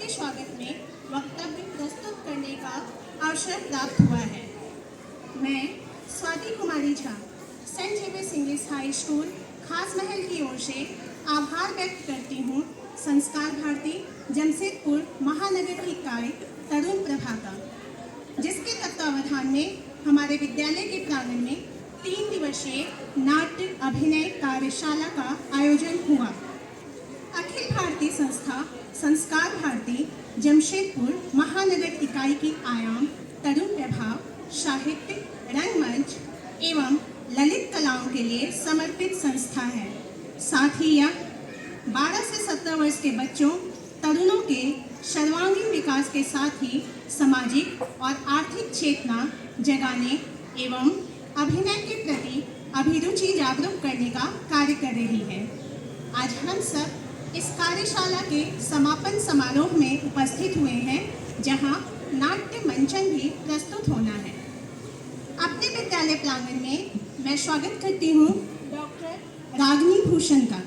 के स्वागत में वक्तव्य प्रस्तुत करने का अवसर प्राप्त हुआ है। मैं Swati Kumari Jha Saint Xavier's English high School Khas Mahal की ओर से आभार व्यक्त करती हूँ संस्कार भारती जमशेदपुर महानगर की इकाई तरुण प्रभा का, जिसके तत्वावधान में हमारे विद्यालय के प्रांगण में 3 दिवसीय नाट्य अभिनय कार्यशाला का आयोजन हुआ। अखिल भारतीय संस्था संस्कार भारती जमशेदपुर महानगर इकाई की आयाम तरुण प्रभाव साहित्य रंगमंच एवं ललित कलाओं के लिए समर्पित संस्था है। साथ ही यह 12 से 17 वर्ष के बच्चों तरुणों के सर्वांगीण विकास के साथ ही सामाजिक और आर्थिक चेतना जगाने एवं अभिनय के प्रति अभिरुचि जागरूक करने का कार्य कर रही है। आज हम सब इस कार्यशाला के समापन समारोह में उपस्थित हुए हैं, जहां नाट्य मंचन भी प्रस्तुत होना है। अपने विद्यालय प्रांगण में मैं स्वागत करती हूं डॉक्टर रागिनी भूषण का।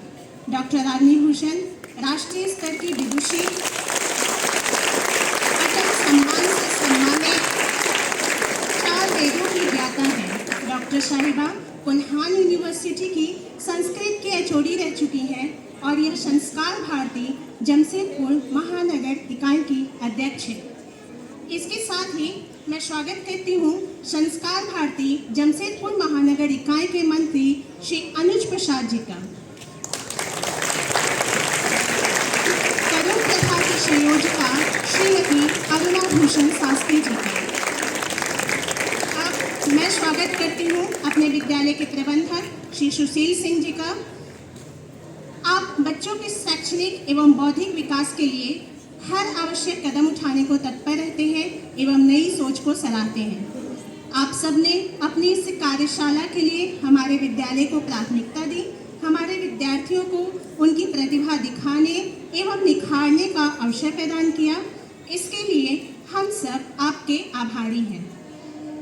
डॉक्टर रागिनी भूषण राष्ट्रीय स्तर की विदुषी, अटल सम्मान से सम्मानित 4 वेदों की ज्ञाता हैं। डॉक्टर साहिबा कुल्हान यूनिवर्सिटी की संस्कृत की एचओडी रह चुकी हैं और यह संस्कार भारती जमशेदपुर महानगर इकाई की अध्यक्ष है। इसके साथ ही मैं स्वागत करती हूँ संस्कार भारती जमशेदपुर महानगर इकाई के मंत्री श्री अनुज प्रसाद जी का, तरुण प्रभा की संयोजिका श्रीमती अरुणा भूषण शास्त्री जी का। अब मैं स्वागत करती हूँ अपने विद्यालय के प्रबंधक श्री सुशील सिंह जी का। आप बच्चों के शैक्षणिक एवं बौद्धिक विकास के लिए हर आवश्यक कदम उठाने को तत्पर रहते हैं एवं नई सोच को सराहते हैं। आप सबने अपनी इस कार्यशाला के लिए हमारे विद्यालय को प्राथमिकता दी, हमारे विद्यार्थियों को उनकी प्रतिभा दिखाने एवं निखारने का अवसर प्रदान किया। इसके लिए हम सब आपके आभारी हैं।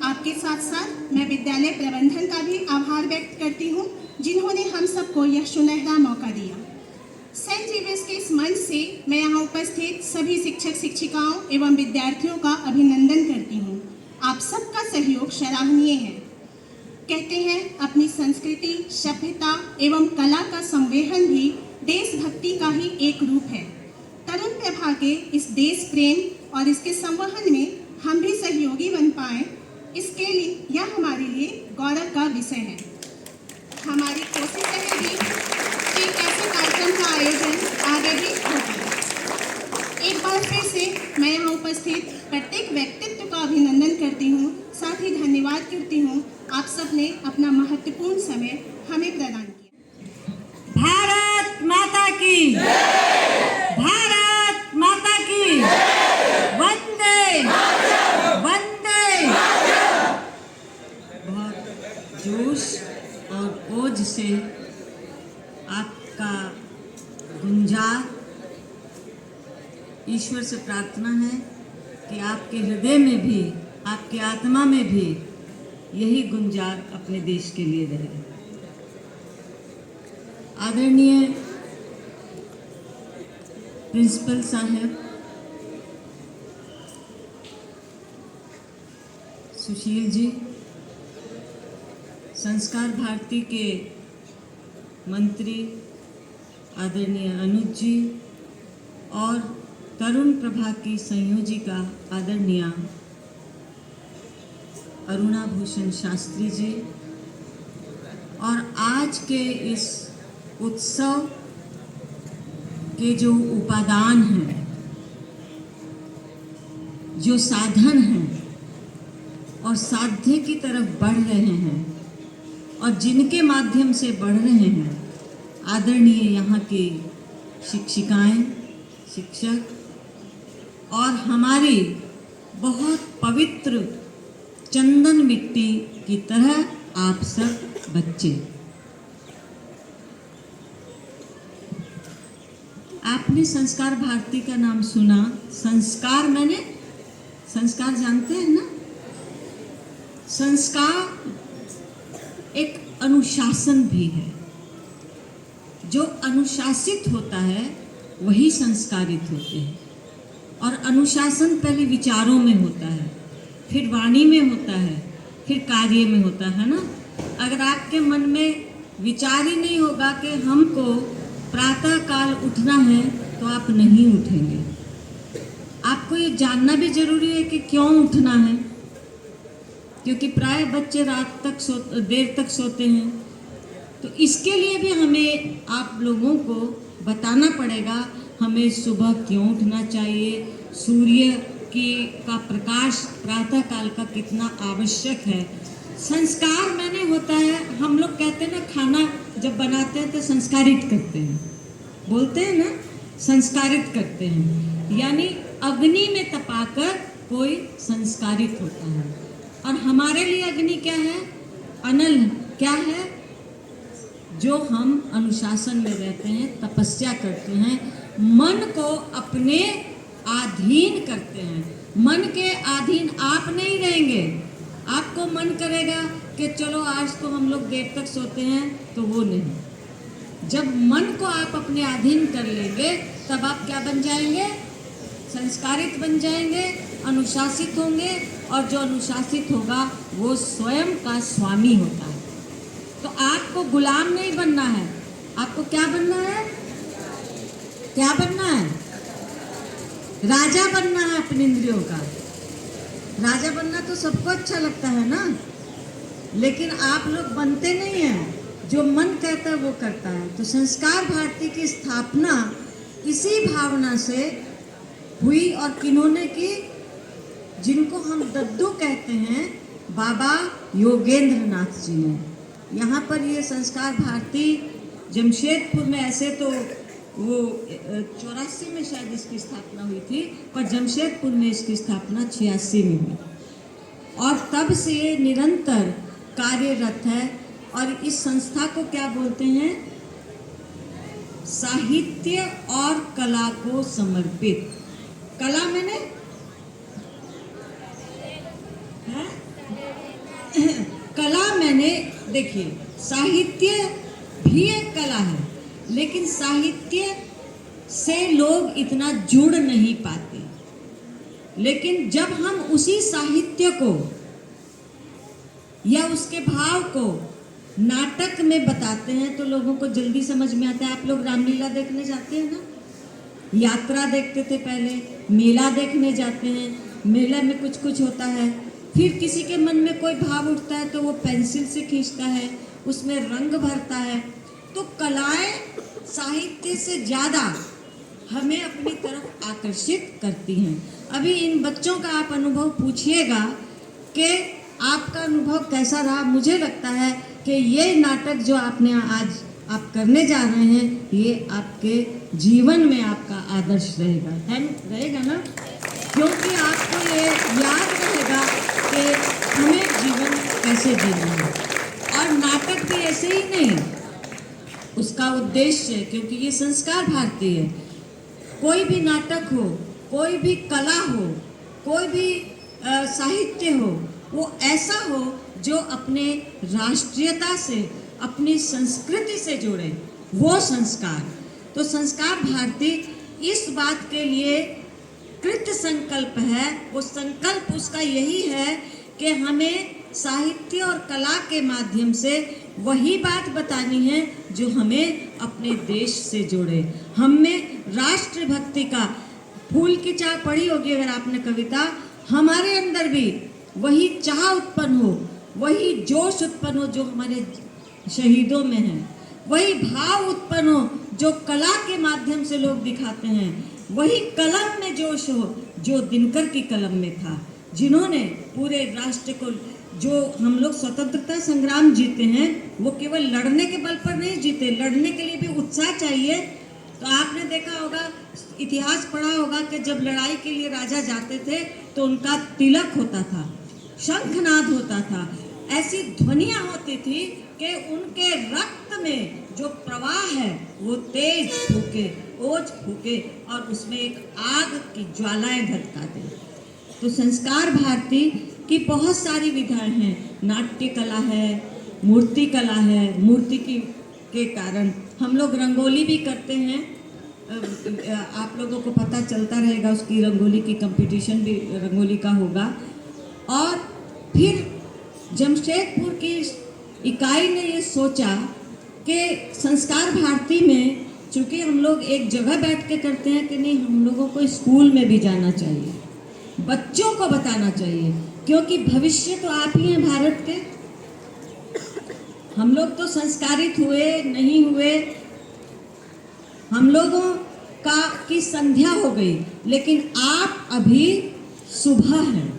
आपके साथ साथ मैं विद्यालय प्रबंधन का भी आभार व्यक्त करती हूँ, जिन्होंने हम सबको यह सुनहरा मौका दिया। सेंट जेवियर्स के इस मंच से मैं यहाँ उपस्थित सभी शिक्षक शिक्षिकाओं एवं विद्यार्थियों का अभिनंदन करती हूँ। आप सबका सहयोग सराहनीय है। कहते हैं अपनी संस्कृति, सभ्यता एवं कला का संवेहन भी देशभक्ति का ही एक रूप है। तरुण प्रभा के इस देश प्रेम और इसके संवहन में हम भी सहयोगी बन पाए, इसके लिए यह हमारे लिए गौरव का विषय है। हमारी कोशिश रहेगी कि ऐसे कार्यक्रम का आयोजन आगे भी होगा। एक बार फिर से मैं यहाँ उपस्थित प्रत्येक व्यक्तित्व का अभिनंदन करती हूँ, साथ ही धन्यवाद करती हूँ आप सबने अपना महत्वपूर्ण समय हमें प्रदान किया। भारत माता की जय! भारत माता की जय! वंदे वंदे। बहुत जोश और ओज से आपका गुंजार, ईश्वर से प्रार्थना है कि आपके हृदय में भी, आपके आत्मा में भी यही गुंजार अपने देश के लिए रहे। आदरणीय प्रिंसिपल साहब सुशील जी, संस्कार भारती के मंत्री आदरणीय अनुज जी और तरुण प्रभा की संयोजिका आदरणीय अरुणा भूषण शास्त्री जी, और आज के इस उत्सव के जो उपादान हैं, जो साधन हैं और साध्य की तरफ बढ़ रहे हैं और जिनके माध्यम से बढ़ रहे हैं, आदरणीय यहाँ की शिक्षिकाएं, शिक्षक और हमारी बहुत पवित्र चंदन मिट्टी की तरह आप सब बच्चे। आपने संस्कार भारती का नाम सुना। संस्कार मैंने संस्कार जानते हैं ना? संस्कार एक अनुशासन भी है। जो अनुशासित होता है वही संस्कारित होते हैं। और अनुशासन पहले विचारों में होता है, फिर वाणी में होता है, फिर कार्य में होता है ना। अगर आपके मन में विचार ही नहीं होगा कि हमको प्रातः काल उठना है, तो आप नहीं उठेंगे। आपको ये जानना भी जरूरी है कि क्यों उठना है, क्योंकि प्राय बच्चे रात तक देर तक सोते हैं। तो इसके लिए भी हमें आप लोगों को बताना पड़ेगा हमें सुबह क्यों उठना चाहिए, सूर्य का प्रकाश प्रातः काल का कितना आवश्यक है। संस्कार मैंने होता है, हम लोग कहते हैं ना, खाना जब बनाते हैं तो संस्कारित करते हैं, बोलते हैं ना, संस्कारित करते हैं, यानी अग्नि में तपाकर कोई संस्कारित होता है। और हमारे लिए अग्नि क्या है? अनल क्या है? जो हम अनुशासन में रहते हैं, तपस्या करते हैं, मन को अपने अधीन करते हैं। मन के अधीन आप नहीं रहेंगे। आपको मन करेगा कि चलो आज तो हम लोग देर तक सोते हैं, तो वो नहीं। जब मन को आप अपने अधीन कर लेंगे, तब आप क्या बन जाएंगे? संस्कारित बन जाएंगे, अनुशासित होंगे। और जो अनुशासित होगा वो स्वयं का स्वामी होता है। तो आपको गुलाम नहीं बनना है, आपको क्या बनना है? क्या बनना है? राजा बनना है अपनी इंद्रियों का। राजा बनना तो सबको अच्छा लगता है ना, लेकिन आप लोग बनते नहीं हैं। जो मन कहता है वो करता है। तो संस्कार भारती की स्थापना इसी भावना से हुई। और किन्होंने की? जिनको हम दद्दू कहते हैं, बाबा योगेंद्र नाथ जी ने। यहाँ पर ये संस्कार भारती जमशेदपुर में, ऐसे तो वो 84 में शायद इसकी स्थापना हुई थी, पर जमशेदपुर में इसकी स्थापना 86 में हुई। और तब से ये निरंतर कार्यरत है। और इस संस्था को क्या बोलते हैं? साहित्य और कला को समर्पित। कला मैंने कला मैंने देखिए, साहित्य भी एक कला है, लेकिन साहित्य से लोग इतना जुड़ नहीं पाते। लेकिन जब हम उसी साहित्य को या उसके भाव को नाटक में बताते हैं, तो लोगों को जल्दी समझ में आता है। आप लोग रामलीला देखने जाते हैं ना, यात्रा देखते थे पहले, मेला देखने जाते हैं, मेला में कुछ कुछ होता है, फिर किसी के मन में कोई भाव उठता है तो वो पेंसिल से खींचता है, उसमें रंग भरता है। तो कलाएं साहित्य से ज़्यादा हमें अपनी तरफ आकर्षित करती हैं। अभी इन बच्चों का आप अनुभव पूछिएगा कि आपका अनुभव कैसा रहा। मुझे लगता है कि ये नाटक जो आपने आज आप करने जा रहे हैं, ये आपके जीवन में आपका आदर्श रहेगा, है रहेगा ना, क्योंकि आपको ये याद रहेगा कि हमें जीवन कैसे जीना है। और नाटक भी ऐसे ही नहीं, उसका उद्देश्य, क्योंकि ये संस्कार भारती है, कोई भी नाटक हो, कोई भी कला हो, कोई भी साहित्य हो, वो ऐसा हो जो अपने राष्ट्रीयता से, अपनी संस्कृति से जुड़े, वो संस्कार। तो संस्कार भारती इस बात के लिए कृत संकल्प है। वो संकल्प उसका यही है कि हमें साहित्य और कला के माध्यम से वही बात बतानी है जो हमें अपने देश से जोड़े। हमें राष्ट्रभक्ति का, फूल की चाह पढ़ी होगी अगर आपने कविता, हमारे अंदर भी वही चाह उत्पन्न हो, वही जोश उत्पन्न हो जो हमारे शहीदों में है, वही भाव उत्पन्न हो जो कला के माध्यम से लोग दिखाते हैं, वही कलम में जोश हो जो दिनकर की कलम में था, जिन्होंने पूरे राष्ट्र को, जो हम लोग स्वतंत्रता संग्राम जीते हैं, वो केवल लड़ने के बल पर नहीं जीते, लड़ने के लिए भी उत्साह चाहिए। तो आपने देखा होगा, इतिहास पढ़ा होगा कि जब लड़ाई के लिए राजा जाते थे तो उनका तिलक होता था, शंखनाद होता था, ऐसी ध्वनियाँ होती थी कि उनके रक्त में जो प्रवाह है वो तेज फूके, ओज फूके और उसमें एक आग की ज्वालाएं धधका दे। तो संस्कार भारती की बहुत सारी विधाएं हैं। नाट्य कला है, मूर्ति कला है, मूर्ति के कारण हम लोग रंगोली भी करते हैं, आप लोगों को पता चलता रहेगा, उसकी रंगोली की कंपटीशन भी रंगोली का होगा। और फिर जमशेदपुर की इकाई ने ये सोचा कि संस्कार भारती में चूँकि हम लोग एक जगह बैठ के करते हैं कि नहीं, हम लोगों को स्कूल में भी जाना चाहिए, बच्चों को बताना चाहिए, क्योंकि भविष्य तो आप ही हैं भारत के। हम लोग तो संस्कारित हुए नहीं हुए, हम लोगों की संध्या हो गई, लेकिन आप अभी सुबह हैं,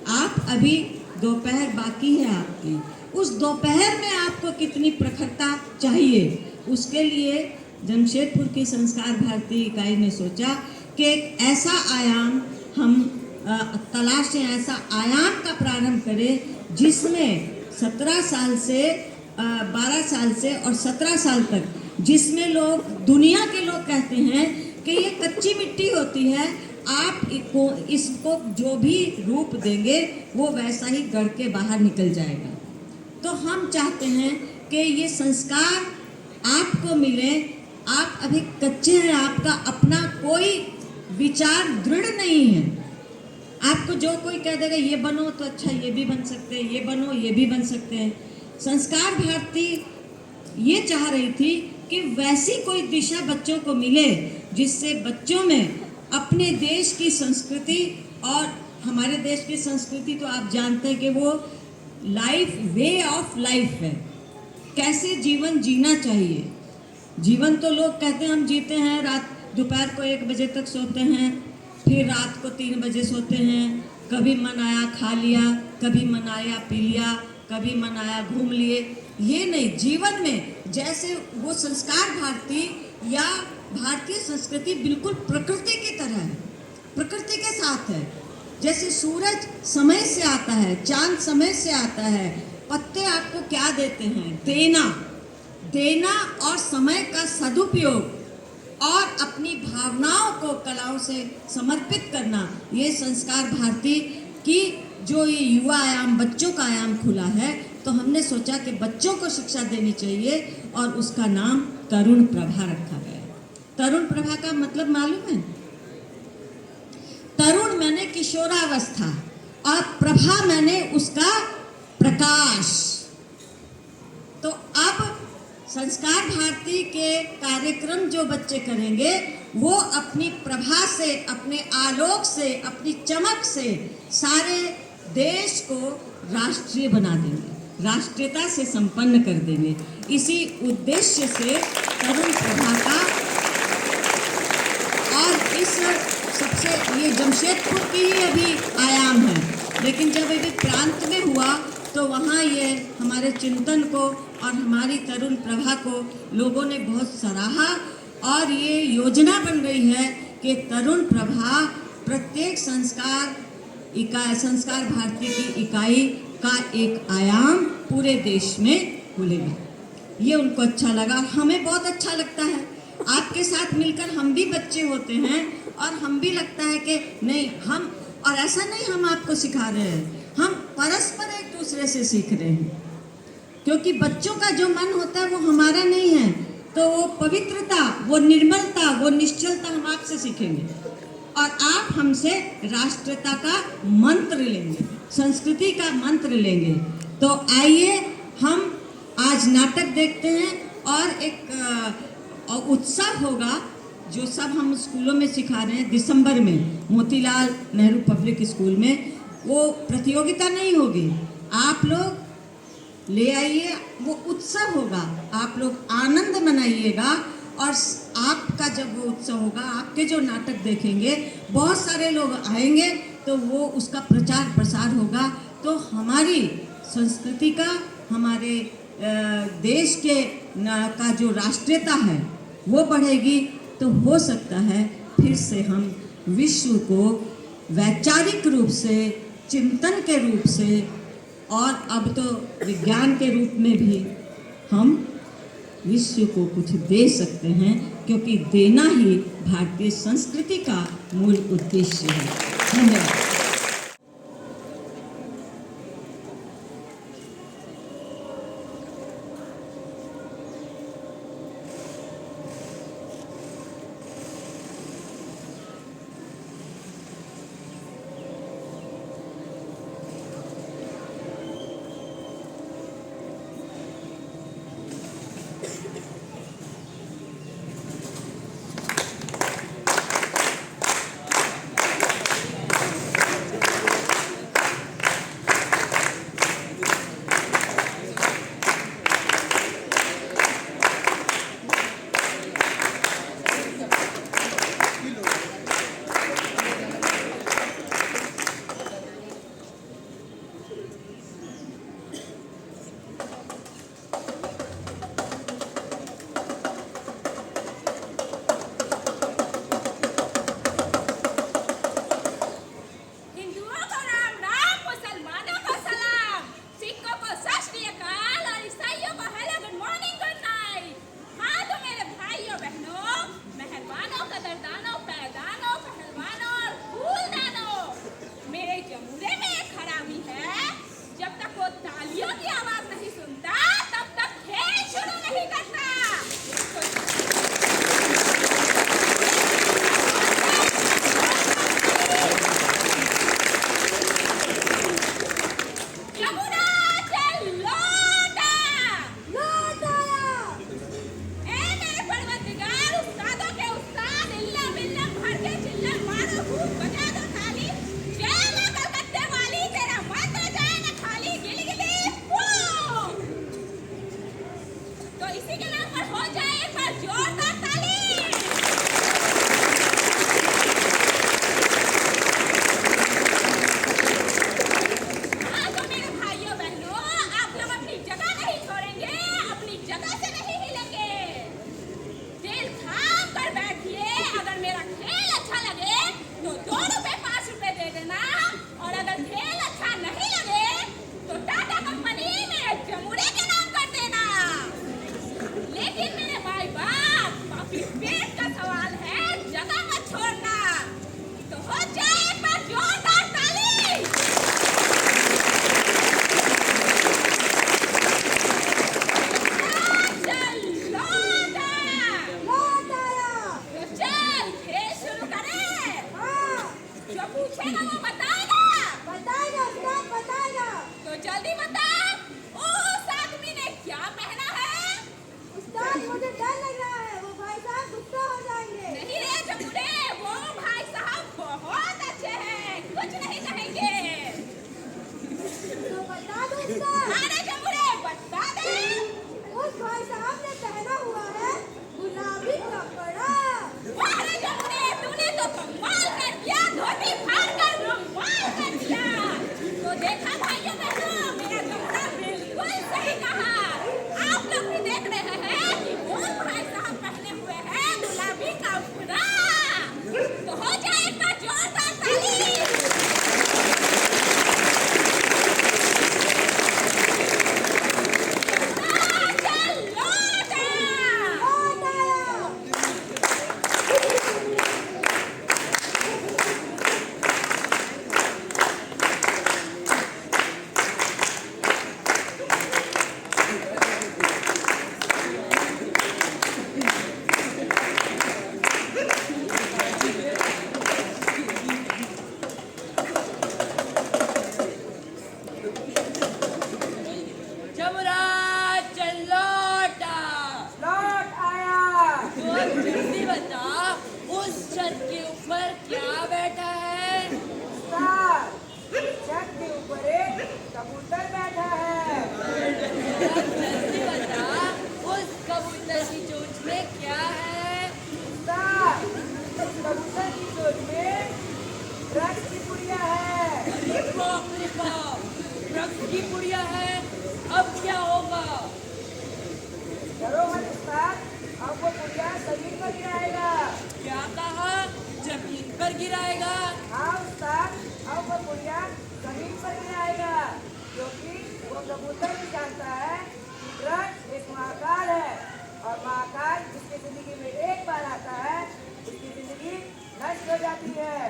आप अभी दोपहर बाकी है आपकी। उस दोपहर में आपको कितनी प्रखरता चाहिए, उसके लिए जमशेदपुर की संस्कार भारती इकाई ने सोचा कि एक ऐसा आयाम हम तलाशें, ऐसा आयाम का प्रारंभ करें जिसमें 17 साल से 12 साल से और 17 साल तक, जिसमें लोग, दुनिया के लोग कहते हैं कि ये कच्ची मिट्टी होती है, आप इसको जो भी रूप देंगे वो वैसा ही गढ़ के बाहर निकल जाएगा। तो हम चाहते हैं कि ये संस्कार आपको मिले। आप अभी कच्चे हैं, आपका अपना कोई विचार दृढ़ नहीं है। आपको जो कोई कह देगा ये बनो तो अच्छा, ये भी बन सकते हैं, ये बनो, ये भी बन सकते हैं। संस्कार भारती ये चाह रही थी कि वैसी कोई दिशा बच्चों को मिले जिससे बच्चों में अपने देश की संस्कृति, और हमारे देश की संस्कृति तो आप जानते हैं कि वो लाइफ, वे ऑफ लाइफ है, कैसे जीवन जीना चाहिए। जीवन तो लोग कहते हैं हम जीते हैं, दोपहर को 1 बजे तक सोते हैं, फिर रात को 3 बजे सोते हैं, कभी मन आया खा लिया, कभी मन आया पी लिया, कभी मन आया घूम लिए। ये नहीं, जीवन में जैसे वो संस्कार भारती या भारतीय संस्कृति बिल्कुल प्रकृति की तरह है, प्रकृति के साथ है। जैसे सूरज समय से आता है, चांद समय से आता है, पत्ते आपको क्या देते हैं, देना और समय का सदुपयोग और अपनी भावनाओं को कलाओं से समर्पित करना, ये संस्कार भारती की जो ये युवा आयाम, बच्चों का आयाम खुला है। तो हमने सोचा कि बच्चों को शिक्षा देनी चाहिए और उसका नाम तरुण प्रभा रखा गया। तरुण प्रभा का मतलब मालूम है? तरुण मैंने किशोरावस्था और प्रभा मैंने उसका प्रकाश। तो अब संस्कार भारती के कार्यक्रम जो बच्चे करेंगे वो अपनी प्रभा से, अपने आलोक से, अपनी चमक से सारे देश को राष्ट्रीय बना देंगे, राष्ट्रीयता से संपन्न कर देंगे। इसी उद्देश्य से तरुण प्रभा का, और इस सबसे, ये जमशेदपुर की ही अभी आयाम है, लेकिन जब अभी प्रांत में हुआ तो वहाँ ये हमारे चिंतन को और हमारी तरुण प्रभा को लोगों ने बहुत सराहा। और ये योजना बन रही है कि तरुण प्रभा प्रत्येक संस्कार भारती की इकाई का एक आयाम पूरे देश में खुलेगा। ये उनको अच्छा लगा, हमें बहुत अच्छा लगता है। आपके साथ मिलकर हम भी बच्चे होते हैं और हम भी लगता है कि नहीं हम, और ऐसा नहीं हम आपको सिखा रहे हैं, हम परस्पर एक दूसरे से सीख रहे हैं, क्योंकि बच्चों का जो मन होता है वो हमारा नहीं है, तो वो पवित्रता, वो निर्मलता, वो निश्चलता हम आपसे सीखेंगे और आप हमसे राष्ट्रीयता का मंत्र लेंगे, संस्कृति का मंत्र लेंगे। तो आइए हम आज नाटक देखते हैं और एक उत्सव होगा जो सब हम स्कूलों में सिखा रहे हैं। दिसंबर में मोतीलाल नेहरू पब्लिक स्कूल में वो प्रतियोगिता नहीं होगी, आप लोग ले आइए, वो उत्सव होगा, आप लोग आनंद मनाइएगा। और आपका जब वो उत्सव होगा, आपके जो नाटक देखेंगे, बहुत सारे लोग आएंगे तो वो उसका प्रचार प्रसार होगा। तो हमारी संस्कृति का, हमारे देश के का जो राष्ट्रीयता है वो बढ़ेगी। तो हो सकता है फिर से हम विश्व को वैचारिक रूप से, चिंतन के रूप से और अब तो विज्ञान के रूप में भी हम विश्व को कुछ दे सकते हैं, क्योंकि देना ही भारतीय संस्कृति का मूल उद्देश्य है। धन्यवाद। के ऊपर क्या बैठा है? उस्ताद, छत के ऊपर एक कबूतर बैठा है। जल्दी बता, उस कबूतर की चोंच में क्या है? उस्ताद, उस कबूतर की चोंच में ड्रग्स की पुड़िया है। अरे बाप रे बाप, ड्रग्स की पुड़िया है। अब क्या होगा? डरो मत उस्ताद, अब वो पुड़िया जमीन पर गिराएगा। क्या कहा? जमीन पर गिराएगा? हाँ उस्ताद, अब वो पुड़िया जमीन पर गिराएगा, क्योंकि वो कबूतर भी जानता है कि ड्रग्स एक महाकाल है, और महाकाल जिसकी जिंदगी में एक बार आता है उसकी जिंदगी नष्ट हो जाती है।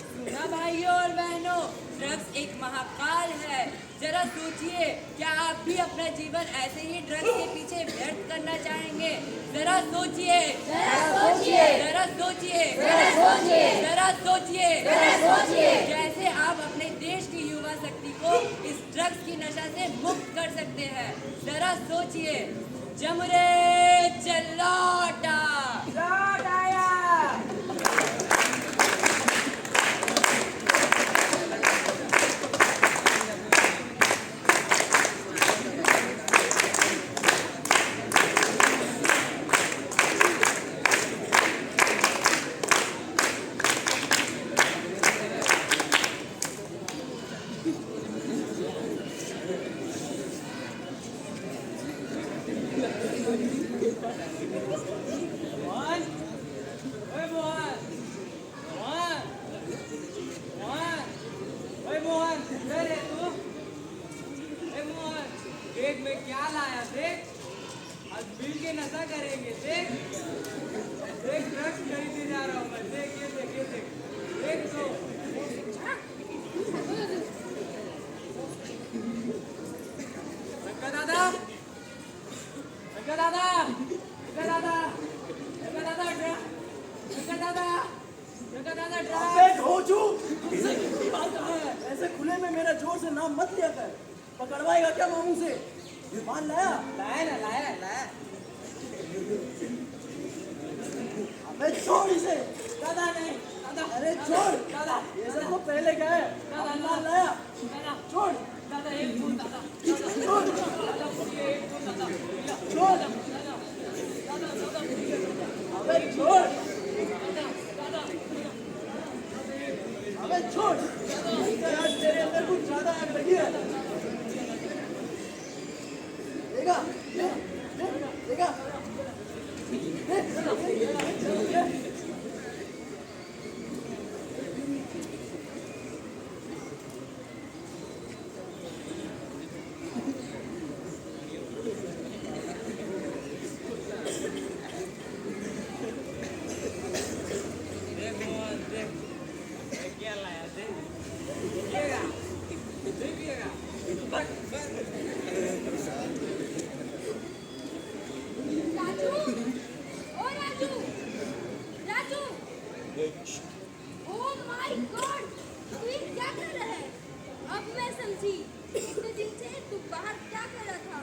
सुना भाइयों और बहनों, ड्रग्स एक महाकाल है। जरा सोचिए, क्या आप भी अपना जीवन ऐसे ही ड्रग्स के पीछे व्यर्थ करना चाहेंगे? जरा सोचिए, जरा सोचिए, जरा सोचिए, जरा सोचिए, जरा सोचिए, जरा सोचिए, कैसे आप अपने देश की युवा शक्ति को इस ड्रग्स की नशा से मुक्त कर सकते हैं। जरा सोचिए, जमुरे चलोटा लौट आया। मोहन, ओए मोहन, मोहन, मोहन, ओए मोहन, किधर है तू? ओए मोहन, देख मैं क्या लाया, देख। आज मिल के नशा करेंगे, देख। देख ड्रग्स खरीदने जा रहा हूँ मैं, देख ये देख ये देख, देख तो। रंगा दादा, रंगा दादा, रंगा दादा, रंगा दादा ड्रग्स, रंगा दादा, रंगा दादा ड्रग्स। अबे ढोचू, तुझसे कितनी बार कहा है, ऐसे खुले में मेरा जोर से नाम मत लिया कर। पकड़वाएगा क्या मामू से? विमान लाया? लाया ना, लाया लाया। अबे छोड़ इसे। दादा नहीं, दादा, अरे छोड़। दादा, ये सब तो पहले गए। दादा, विमान लाया? दादा, छोड़, दादा एक फूल दादा, छोड़, दादा मुझे एक फूल दादा, छोड़। अबे छोड़, अबे छोड़। आज तेरे अंदर कुछ ज्यादा आग लगी है। देखा, देखा। देख मोहन, देख मैं क्या लाया, देख। देखिएगा, देखिएगा। बस, बस। राजू, ओ Raju, Raju, oh my God, तू ये क्या कर रहा है? अब मैं समझी, इतने दिन से तू बाहर क्या कर रहा था?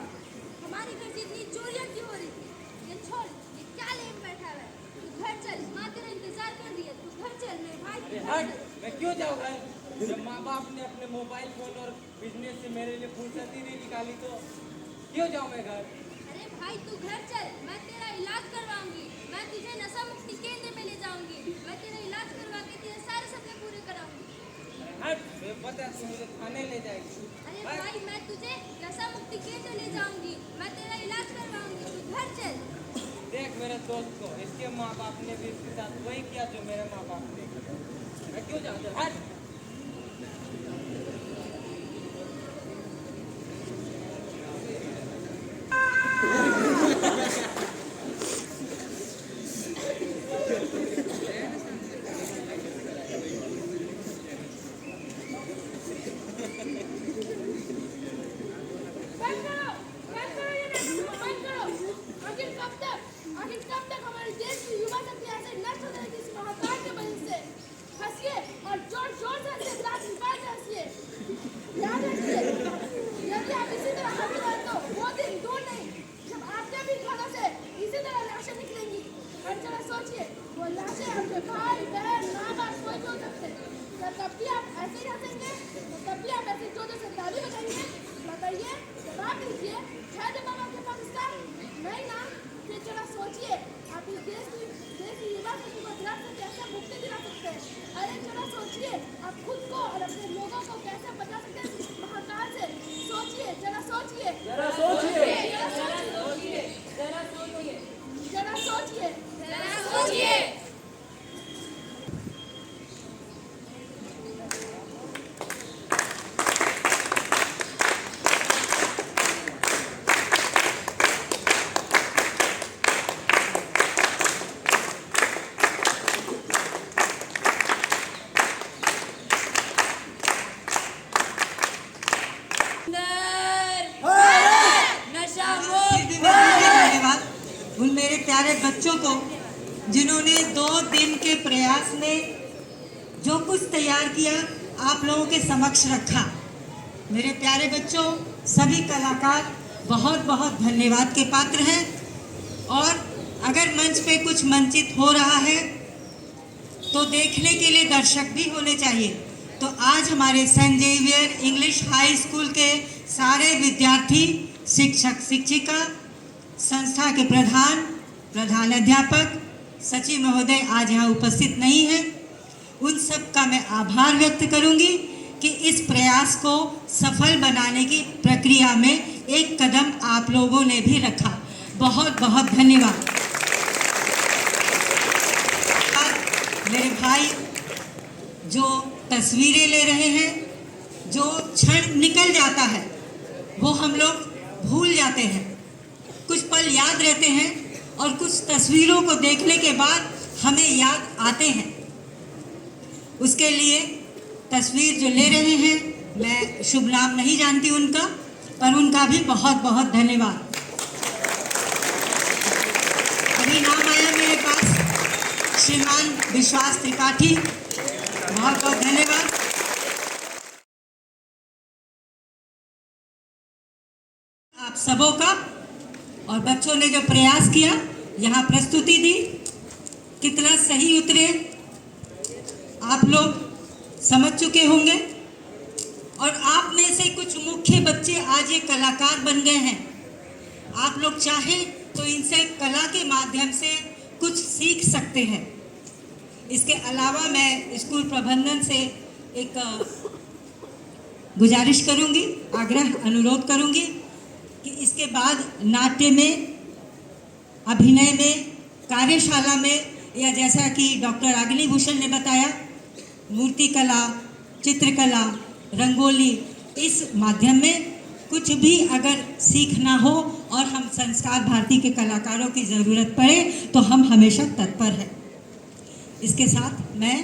हमारे घर से इतनी चोरियां क्यों हो रही थी? ये छोड़, ये क्या लेके बैठा हुआ है? तू घर चल, माँ तेरा इंतजार कर रही है। तू घर चल, मेरे भाई अरे तू घर हट, चल। मैं क्यों जाऊँ घर? जब माँ बाप ने अपने मोबाइल फोन और बिजनेस से मेरे लिए फुर्सत ही नहीं निकाली तो क्यों जाऊँ मैं घर? अरे भाई तू घर चल, मैं तेरा इलाज करवाऊंगी। मैं तुझे नशा मुक्ति केंद्र में ले जाऊंगी। मैं तेरा इलाज करवा के तेरे सारे सपने पूरे कराऊंगी। हट, मैं पता है तू मुझे थाने ले जाएगी। अरे हट। भाई मैं तुझे नशा मुक्ति केंद्र ले जाऊंगी। मैं तेरा इलाज करवाऊंगी। तू घर चल। देख मेरे दोस्त को, इसके माँ बाप ने भी इसके साथ वही किया जो मेरे माँ बाप ने किया। मैं क्यों जाऊँ? हट। बंद करो ये नाटक को बंद करो। आखिर कब तक हमारे देश की युवा शक्ति ऐसे नष्ट हो जाएगी इस महाकाल के वजह से? सोचिए आप इस देश की युवा शक्ति को द्रव से कैसे मुक्ति दिला सकते हैं। अरे जरा सोचिए आप खुद को और अपने लोगों को कैसे बचा सकते हैं इस महाकाल से। सोचिए जरा सोचिए जरा सोचिए जरा सोचिए जरा सोचिए जरा सोचिए जरा सोचिए। नशा मुक्त धन्यवाद उन मेरे प्यारे बच्चों को जिन्होंने 2 दिन के प्रयास में जो कुछ तैयार किया आप लोगों के समक्ष रखा। मेरे प्यारे बच्चों, सभी कलाकार बहुत बहुत धन्यवाद के पात्र हैं। और अगर मंच पे कुछ मंचित हो रहा है तो देखने के लिए दर्शक भी होने चाहिए। तो आज हमारे Saint Xavier English high school के सारे विद्यार्थी, शिक्षक शिक्षिका, संस्था के प्रधान अध्यापक, सचिव महोदय आज यहाँ उपस्थित नहीं हैं। उन सब का मैं आभार व्यक्त करूंगी कि इस प्रयास को सफल बनाने की प्रक्रिया में एक कदम आप लोगों ने भी रखा। बहुत बहुत धन्यवाद। मेरे भाई जो तस्वीरें ले रहे हैं, जो क्षण निकल जाता है वो हम लोग भूल जाते हैं, कुछ पल याद रहते हैं और कुछ तस्वीरों को देखने के बाद हमें याद आते हैं। उसके लिए तस्वीर जो ले रहे हैं, मैं शुभ नाम नहीं जानती उनका, पर उनका भी बहुत बहुत धन्यवाद। अभी नाम आया मेरे पास श्रीमान विश्वास त्रिपाठी, बहुत बहुत धन्यवाद। आप सबों का और बच्चों ने जो प्रयास किया, यहाँ प्रस्तुति दी, कितना सही उतरे आप लोग समझ चुके होंगे। और आप में से कुछ मुख्य बच्चे आज ये कलाकार बन गए हैं। आप लोग चाहें तो इनसे कला के माध्यम से कुछ सीख सकते हैं। इसके अलावा मैं स्कूल प्रबंधन से एक गुजारिश करूंगी, आग्रह अनुरोध करूंगी कि इसके बाद नाट्य में, अभिनय में, कार्यशाला में, या जैसा कि डॉक्टर रागिनी भूषण ने बताया, मूर्ति कला, चित्रकला, रंगोली, इस माध्यम में कुछ भी अगर सीखना हो और हम संस्कार भारती के कलाकारों की ज़रूरत पड़े तो हम हमेशा तत्पर हैं। इसके साथ मैं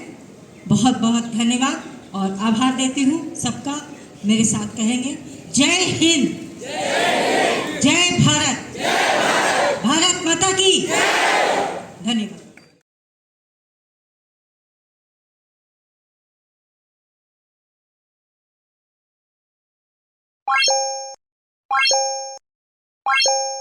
बहुत बहुत धन्यवाद और आभार देती हूँ सबका। मेरे साथ कहेंगे जय हिंद, जय भारत, भारत माता की धन्यवाद। Bye.